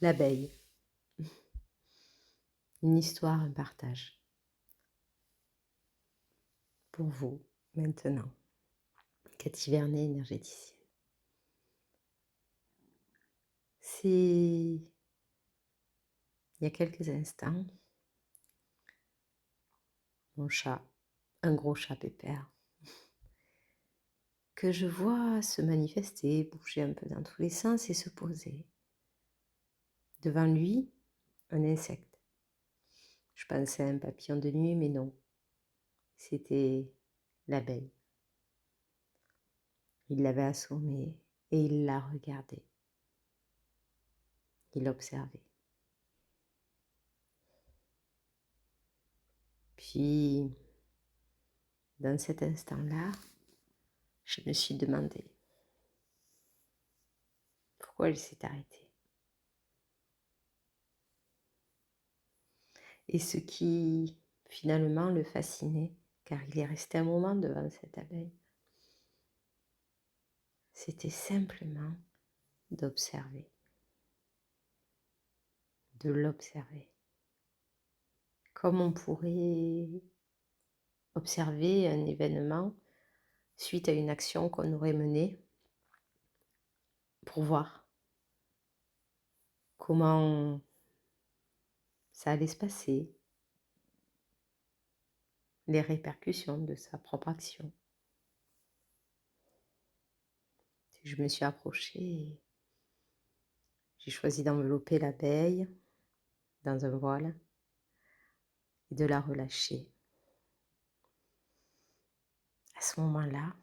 L'abeille, une histoire, un partage. Pour vous, maintenant, Cathy Vernet, énergéticienne. C'est il y a quelques instants, mon chat, un gros chat pépère, que je vois se manifester, bouger un peu dans tous les sens et se poser. Devant lui, un insecte. Je pensais à un papillon de nuit, mais non, c'était l'abeille. Il l'avait assommé et il la regardait. Il l'observait. Puis, dans cet instant-là, je me suis demandé pourquoi elle s'est arrêtée. Et ce qui finalement le fascinait, car il est resté un moment devant cette abeille, c'était simplement d'observer, de l'observer. Comme on pourrait observer un événement suite à une action qu'on aurait menée pour voir comment ça allait se passer, les répercussions de sa propre action. Je me suis approchée et j'ai choisi d'envelopper l'abeille dans un voile et de la relâcher. À ce moment-là,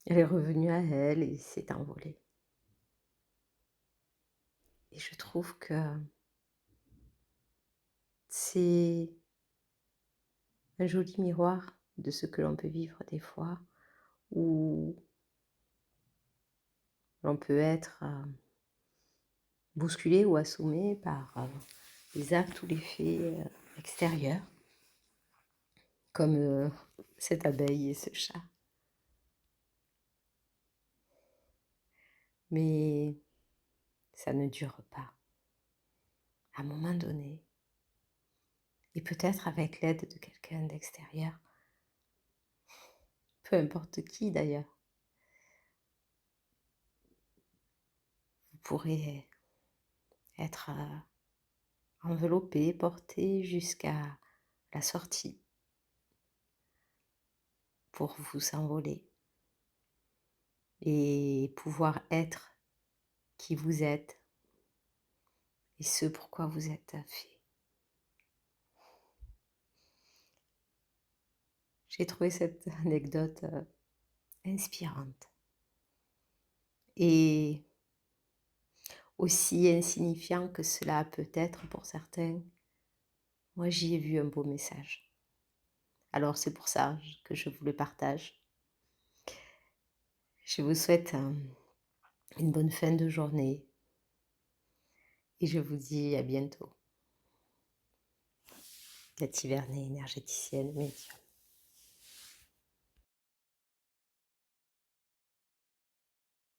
elle est revenue à elle et s'est envolée. Et je trouve que c'est un joli miroir de ce que l'on peut vivre des fois, où l'on peut être bousculé ou assommé par les actes ou les faits extérieurs, comme cette abeille et ce chat. Mais ça ne dure pas. À un moment donné, et peut-être avec l'aide de quelqu'un d'extérieur, peu importe qui d'ailleurs, vous pourrez être enveloppé, porté jusqu'à la sortie pour vous envoler et pouvoir être qui vous êtes et ce pourquoi vous êtes fait. J'ai trouvé cette anecdote inspirante et aussi insignifiant que cela peut être pour certains. Moi, j'y ai vu un beau message. Alors c'est pour ça que je vous le partage. Je vous souhaite une bonne fin de journée et je vous dis à bientôt. Cathy Vernet, énergéticienne, médium.